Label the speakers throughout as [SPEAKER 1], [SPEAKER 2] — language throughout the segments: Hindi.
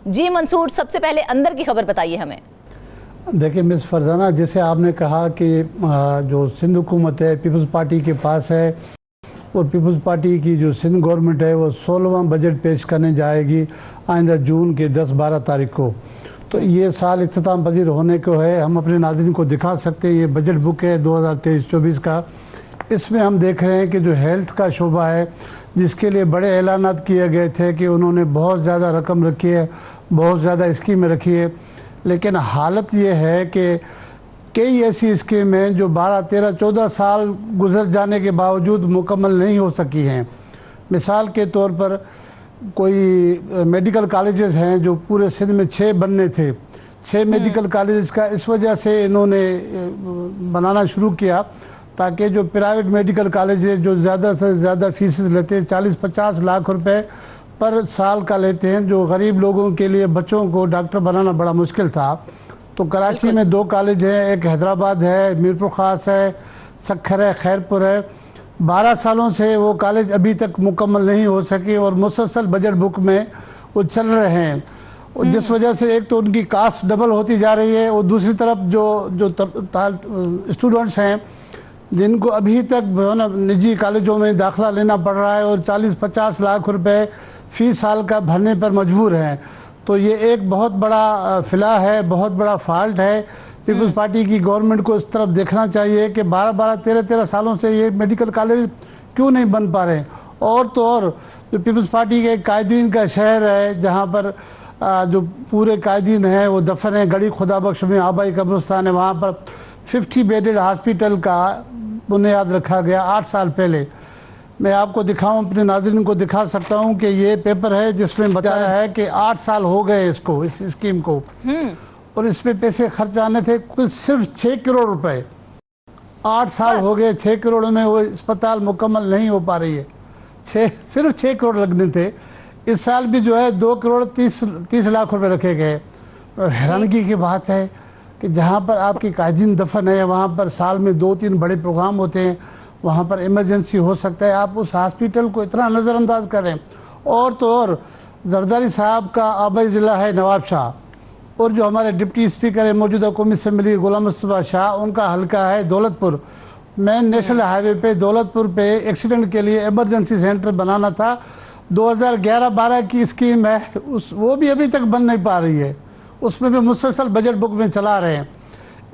[SPEAKER 1] जी मंसूर, सबसे पहले अंदर की खबर बताइए हमें।
[SPEAKER 2] देखिए मिस फरजाना, जैसे आपने कहा कि जो सिंध हुकूमत है पीपल्स पार्टी के पास है और पीपल्स पार्टी की जो सिंध गवर्नमेंट है वो 16वां बजट पेश करने जाएगी आइंदा जून के 10-12 तारीख को। तो ये साल इख्तिताम पजीर होने को है, हम अपने नाज़रीन को दिखा सकते हैं। ये बजट बुक है 2023-24 का। इसमें हम देख रहे हैं कि जो हेल्थ का शोबा है, जिसके लिए बड़े ऐलानात किए गए थे कि उन्होंने बहुत ज़्यादा रकम रखी है, बहुत ज़्यादा स्कीमें रखी है, लेकिन हालत ये है कि कई ऐसी स्कीमें जो 12, 13, 14 साल गुजर जाने के बावजूद मुकम्मल नहीं हो सकी हैं। मिसाल के तौर पर कोई मेडिकल कॉलेजेस हैं जो पूरे सिंध में 6 बनने थे, 6 मेडिकल कॉलेजेस का इस वजह से इन्होंने बनाना शुरू किया ताकि जो प्राइवेट मेडिकल कॉलेज है जो ज़्यादा से ज़्यादा फीसेस लेते हैं, 40-50 लाख रुपए पर साल का लेते हैं, जो गरीब लोगों के लिए बच्चों को डॉक्टर बनाना बड़ा मुश्किल था। तो कराची में 2 कॉलेज हैं, एक हैदराबाद है, मीरपुर खास है, सक्खर है, खैरपुर है। 12 सालों से वो कॉलेज अभी तक मुकम्मल नहीं हो सके और मुसलसल बजट बुक में वो चल रहे हैं, और जिस वजह से एक तो उनकी कास्ट डबल होती जा रही है और दूसरी तरफ जो स्टूडेंट्स हैं जिनको अभी तक निजी कॉलेजों में दाखिला लेना पड़ रहा है और 40-50 लाख रुपए फी साल का भरने पर मजबूर हैं। तो ये एक बहुत बड़ा फिला है, बहुत बड़ा फॉल्ट है। पीपल्स पार्टी की गवर्नमेंट को इस तरफ देखना चाहिए कि 12-12, 13-13 सालों से ये मेडिकल कॉलेज क्यों नहीं बन पा रहे। और तो और जो पीपल्स पार्टी के कायदीन का शहर है, जहाँ पर जो पूरे कायदीन हैं वो दफन है, गड़ी खुदाबख्श में आबाई कब्रिस्तान है, वहाँ पर 50 बेडेड हॉस्पिटल का बुनियाद रखा गया 8 साल पहले। मैं आपको दिखाऊं, अपने नाज़रीन को दिखा सकता हूं कि ये पेपर है जिसमें बताया है कि 8 साल हो गए इसको, इस स्कीम को, और इसमें पैसे खर्च आने थे कुछ सिर्फ 6 करोड़ रुपए। 8 साल हो गए, 6 करोड़ में वो अस्पताल मुकम्मल नहीं हो पा रही है। सिर्फ 6 करोड़ लगने थे। इस साल भी जो है 2 करोड़ 30 लाख रुपए रखे गए। हैरानगी की बात है कि जहाँ पर आपकी कायदीन दफन है वहाँ पर साल में 2-3 बड़े प्रोग्राम होते हैं, वहाँ पर इमरजेंसी हो सकता है, आप उस हॉस्पिटल को इतना नज़रअंदाज करें। और तो और जरदारी साहब का आबाई ज़िला है नवाब शाह, और जो हमारे डिप्टी स्पीकर है मौजूदा कौमी असम्बली गुलाम मुस्तफा शाह, उनका हल्का है दौलतपुर। मेन नेशनल हाईवे पे दौलतपुर पे एक्सीडेंट के लिए इमरजेंसी सेंटर बनाना था, 2011-12 की स्कीम है, वो भी अभी तक बन नहीं पा रही है। उसमें भी मुसलसल बजट बुक में चला रहे हैं।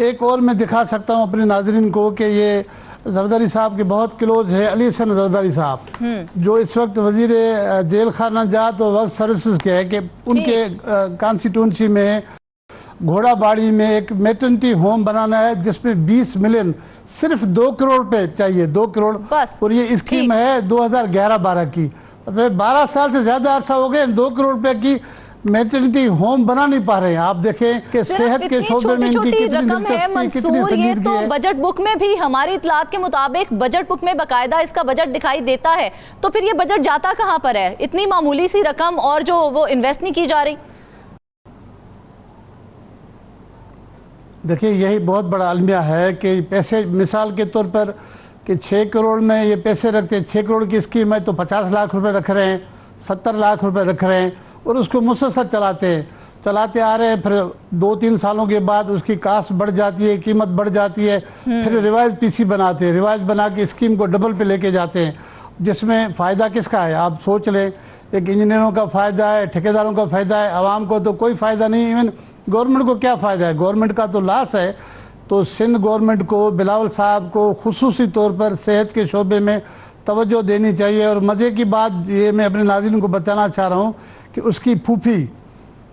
[SPEAKER 2] एक और मैं दिखा सकता हूं अपने नाजरीन को कि ये जरदारी साहब के बहुत क्लोज है अली हसन जरदारी साहब, जो इस वक्त वजीर जेल खाना जात और वक्फ सर्विसेज के हैं, कि उनके कॉन्स्टिट्यूंसी में घोड़ाबाड़ी में एक मैटरनिटी होम बनाना है जिसमें 20 मिलियन, सिर्फ 2 करोड़ रुपए चाहिए, 2 करोड़ बस। और ये स्कीम है 2011-12 की, मतलब 12 साल से ज्यादा अरसा हो गए, 2 करोड़ रुपए की मैटरनिटी होम बना नहीं पा रहे हैं। आप देखें कि सेहत के शोबे में इनकी कितनी
[SPEAKER 1] रकम है मंसूर। ये तो बजट बुक में भी हमारी इतलात के मुताबिक बजट बुक में बकायदा इसका बजट दिखाई देता है, तो फिर ये बजट जाता कहां पर है? इतनी मामूली सी रकम और जो वो इन्वेस्ट नहीं की जा रही।
[SPEAKER 2] देखिए यही बहुत बड़ा अलमिया है कि पैसे मिसाल के तौर पर कि 6 करोड़ में ये पैसे रखते हैं, 6 करोड़ की स्कीम है तो 50 लाख रुपए रख रहे हैं, 70 लाख रुपए रख रहे हैं और उसको मुसलसल चलाते आ रहे हैं। फिर 2-3 सालों के बाद उसकी कास्ट बढ़ जाती है, कीमत बढ़ जाती है, फिर रिवाइज पीसी बनाते हैं, रिवाइज बना के स्कीम को डबल पे लेके जाते हैं, जिसमें फ़ायदा किसका है? आप सोच लें, एक इंजीनियरों का फ़ायदा है, ठेकेदारों का फ़ायदा है, आवाम को तो कोई फ़ायदा नहीं। इवन गवर्नमेंट को क्या फ़ायदा है? गवर्नमेंट का तो लॉस है। तो सिंध गवर्नमेंट को, बिलावल साहब को खुसूसी तौर पर सेहत के शोबे में तवज्जो देनी चाहिए। और मज़े की बात ये मैं अपने नाज़रीन को बताना चाह रहा हूँ कि उसकी फूफी,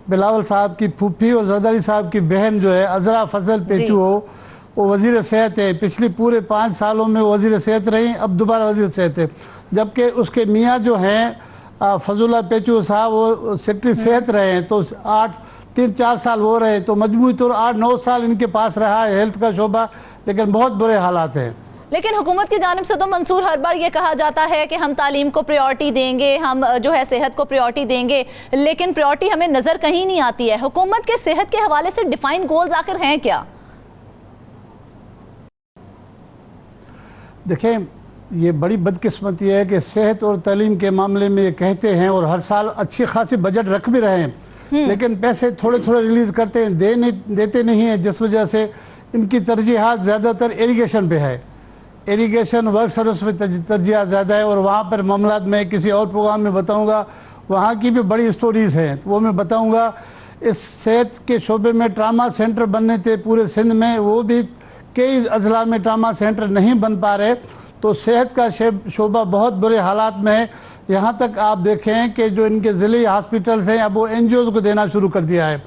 [SPEAKER 2] बिलावल साहब की फूफी और जरदारी साहब की बहन जो है अजरा फजल पेचू हो, वो वजीर सेहत है। पिछली पूरे 5 सालों में वजीर सेहत रही, अब दोबारा वजीर सेहत है। जबकि उसके मियाँ जो हैं फजुल्ला पेचू साहब, वो सेक्रेटरी सेहत रहे हैं, तो 3-4 साल हो रहे, तो मजमूई तौर 8-9 साल इनके पास रहा है हेल्थ का शोबा, लेकिन बहुत बुरे हालात हैं।
[SPEAKER 1] लेकिन हुकूमत की जानिब से तो मंसूर हर बार ये कहा जाता है कि हम तालीम को प्रायोरिटी देंगे, हम जो है सेहत को प्रायोरिटी देंगे, लेकिन प्रायोरिटी हमें नजर कहीं नहीं आती है। हुकूमत के सेहत के हवाले से डिफाइंड गोल्स आखिर हैं क्या?
[SPEAKER 2] देखें, ये बड़ी बदकिस्मती है कि सेहत और तालीम के मामले में ये कहते हैं और हर साल अच्छी खासी बजट रख भी रहे हैं, लेकिन पैसे थोड़े थोड़े रिलीज करते हैं, देते नहीं है, जिस वजह से इनकी तरजीहात ज़्यादातर इरिगेशन पे है। इरिगेशन वर्क सर्विस में तरजीहात ज़्यादा है। और वहाँ पर मामलात में किसी और प्रोग्राम में बताऊँगा, वहाँ की भी बड़ी स्टोरीज़ हैं, वो मैं बताऊँगा। इस सेहत के शोबे में ट्रामा सेंटर बनने थे पूरे सिंध में, वो भी कई अजला में ट्रामा सेंटर नहीं बन पा रहे। तो सेहत का शोबा बहुत बुरे हालात में है। यहाँ तक आप देखें कि जो इनके ज़िले हॉस्पिटल्स हैं, अब वो NGOs को देना शुरू कर दिया है।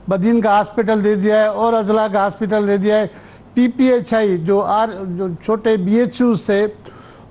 [SPEAKER 2] बदीन का हॉस्पिटल दे दिया है और अजला का हॉस्पिटल दे दिया है। PPHI जो छोटे BHU से,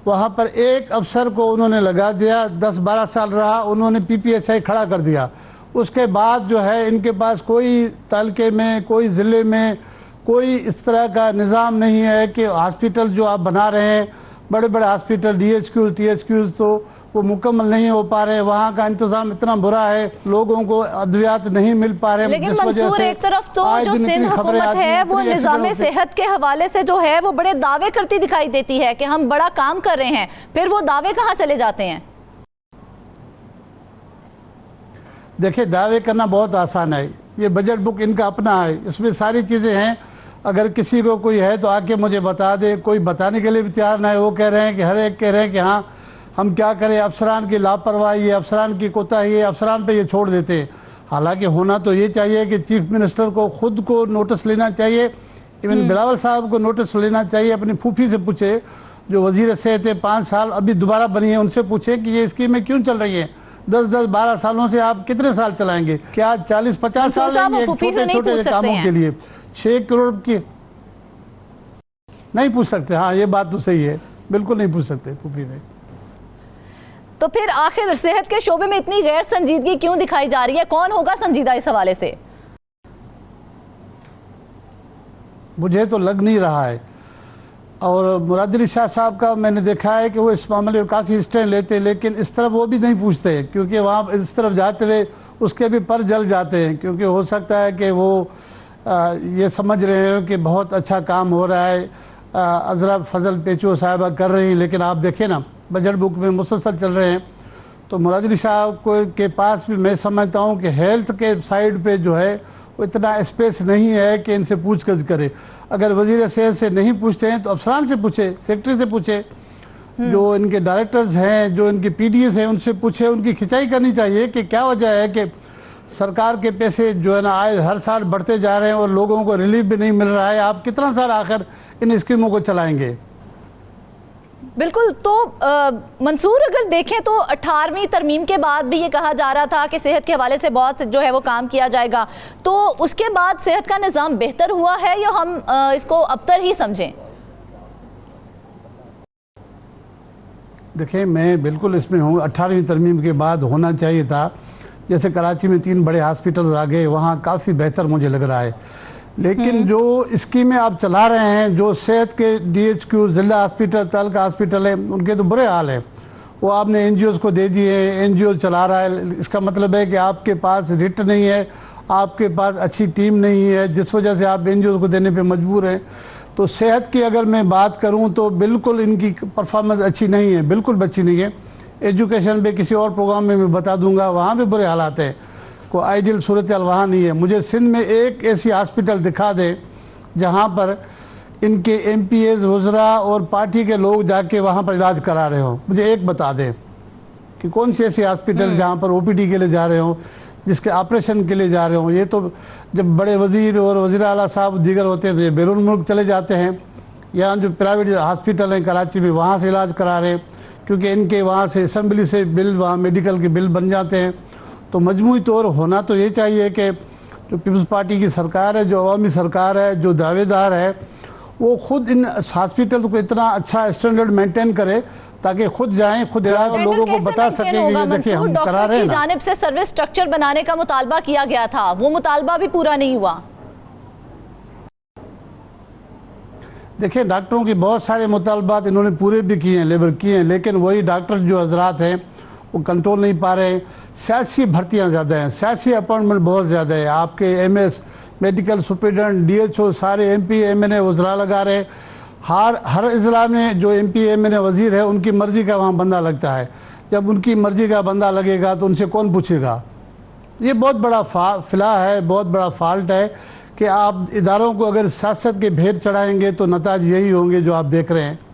[SPEAKER 2] वहाँ पर एक अफसर को उन्होंने लगा दिया, 10-12 साल रहा, उन्होंने PPHI खड़ा कर दिया। उसके बाद जो है इनके पास कोई तालके में, कोई ज़िले में कोई इस तरह का निज़ाम नहीं है कि हॉस्पिटल जो आप बना रहे हैं, बड़े बड़े हॉस्पिटल DHQ, THQ, तो वो मुकम्मल नहीं हो पा रहे। वहाँ का इंतज़ाम इतना बुरा है, लोगों को अद्वियात नहीं मिल पा रहे।
[SPEAKER 1] लेकिन मंसूर, एक तरफ तो जो सिंध हुकूमत है वो निज़ाम सेहत के हवाले से जो है वो बड़े दावे करती दिखाई देती है कि हम बड़ा काम कर रहे हैं, फिर वो दावे कहाँ चले जाते हैं?
[SPEAKER 2] देखिए, दावे करना बहुत आसान है। ये बजट बुक इनका अपना है, इसमें सारी चीज़ें हैं। अगर किसी को कोई है तो आके मुझे बता दे। कोई बताने के लिए भी तैयार ना है। वो कह रहे हैं कि हर एक कह रहे हैं कि हाँ हम क्या करें, अफसरान की लापरवाही है, अफसरान की कोताही है, अफसरान पे ये छोड़ देते हैं। हालांकि होना तो ये चाहिए कि चीफ मिनिस्टर को खुद को नोटिस लेना चाहिए, इवन बिलावल साहब को नोटिस लेना चाहिए। अपनी फूफी से पूछे जो वजीर सेहत है, 5 साल अभी दोबारा बनी है, उनसे पूछे कि ये स्कीमें क्यों चल रही हैं। 10-12 सालों से आप कितने साल चलाएंगे? क्या 40-50 साल छोटे-छोटे कामों के लिए 6 करोड़ की नहीं पूछ सकते? हाँ, ये बात तो सही है, बिल्कुल नहीं पूछ सकते फूफी ने।
[SPEAKER 1] तो फिर आखिर सेहत के शोबे में इतनी गैर संजीदगी क्यों दिखाई जा रही है? कौन होगा संजीदा इस हवाले से?
[SPEAKER 2] मुझे तो लग नहीं रहा है। और मुराद अली शाह साहब का मैंने देखा है कि वो इस मामले में काफ़ी स्टैंड लेते हैं, लेकिन इस तरफ वो भी नहीं पूछते, क्योंकि वहाँ इस तरफ जाते हुए उसके भी पर जल जाते हैं। क्योंकि हो सकता है कि वो ये समझ रहे हो कि बहुत अच्छा काम हो रहा है, अजरा फजल पेचो साहिबा कर रही हैं, लेकिन आप देखें ना बजट बुक में मुसलसल चल रहे हैं। तो मुराद अली शाह को के पास भी मैं समझता हूँ कि हेल्थ के साइड पे जो है वो इतना स्पेस नहीं है कि इनसे पूछगछ करे। अगर वजीर सेहत से नहीं पूछते हैं तो अफसरान से पूछे, सेक्रेटरी से पूछे, जो इनके डायरेक्टर्स हैं, जो इनके PDS हैं, उनसे पूछे। उनकी खिंचाई करनी चाहिए कि क्या वजह है कि सरकार के पैसे जो है ना आए हर साल बढ़ते जा रहे हैं और लोगों को रिलीफ भी नहीं मिल रहा है। आप कितना साल आखिर इन स्कीमों को चलाएंगे?
[SPEAKER 1] बिल्कुल। तो मंसूर, अगर देखें तो 18वीं तरमीम के बाद भी ये कहा जा रहा था कि सेहत के हवाले से बहुत जो है वो काम किया जाएगा, तो उसके बाद सेहत का निज़ाम बेहतर हुआ है या हम इसको अबतर ही समझें?
[SPEAKER 2] देखिए, मैं बिल्कुल इसमें हूँ। 18वीं तरमीम के बाद होना चाहिए था। जैसे कराची में 3 बड़े हॉस्पिटल आ गए, वहाँ काफ़ी बेहतर मुझे लग रहा है। लेकिन जो स्कीमें आप चला रहे हैं, जो सेहत के DHQ, जिला हॉस्पिटल, तालका हॉस्पिटल है, उनके तो बुरे हाल है। वो आपने NGOs को दे दिए, NGO चला रहा है। इसका मतलब है कि आपके पास रिट नहीं है, आपके पास अच्छी टीम नहीं है, जिस वजह से आप NGOs को देने पे मजबूर हैं। तो सेहत की अगर मैं बात करूं तो बिल्कुल इनकी परफॉर्मेंस अच्छी नहीं है, बिल्कुल अच्छी नहीं है। एजुकेशन पे किसी और प्रोग्राम में मैं बता दूंगा, वहाँ भी बुरे हालात है। कोई आइडियल सूरत हाल वहाँ नहीं है। मुझे सिंध में एक ऐसी हॉस्पिटल दिखा दे जहाँ पर इनके MPs, वज़रा और पार्टी के लोग जाके वहाँ पर इलाज करा रहे हो। मुझे एक बता दें कि कौन सी ऐसी हॉस्पिटल जहाँ पर OPD के लिए जा रहे हो, जिसके ऑपरेशन के लिए जा रहे हो। ये तो जब बड़े वजीर और वज़ीर आला साहब दीगर होते हैं तो ये बैरून मुल्क चले जाते हैं। यहाँ जो प्राइवेट हॉस्पिटल हैं कराची में, वहाँ से इलाज करा रहे हैं, क्योंकि इनके वहाँ से असम्बली से बिल, वहाँ मेडिकल के बिल बन जाते हैं। तो मजमूई तौर होना तो ये चाहिए कि जो पीपल्स पार्टी की सरकार है, जो अवामी सरकार है, जो दावेदार है, वो खुद इन हॉस्पिटल को इतना अच्छा स्टैंडर्ड मेंटेन करे ताकि खुद जाएं, खुद लोगों को बता सकें कि ये देखिए हम करा रहे हैं।
[SPEAKER 1] की जानिब से सर्विस स्ट्रक्चर बनाने का मुतालबा किया गया था, वो मुतालबा भी पूरा नहीं हुआ।
[SPEAKER 2] देखिए, डॉक्टरों की बहुत सारे मुतालबात इन्होंने पूरे भी किए हैं, लेबर किए हैं, लेकिन वही डॉक्टर जो हजरात हैं वो कंट्रोल नहीं पा रहे। सियासी भर्तियाँ ज़्यादा हैं, सियासी अपॉइंटमेंट बहुत ज़्यादा है। आपके MS, मेडिकल सुपरिटेंडेंट, DHO सारे MP MNA वज़रा लगा रहे। हर इजला में जो MP MNA वजीर है उनकी मर्जी का वहाँ बंदा लगता है। जब उनकी मर्जी का बंदा लगेगा तो उनसे कौन पूछेगा? ये बहुत बड़ा फिला है, बहुत बड़ा फॉल्ट है कि आप इदारों को अगर सियासत के भेर चढ़ाएंगे तो नतीजे यही होंगे जो आप देख रहे हैं।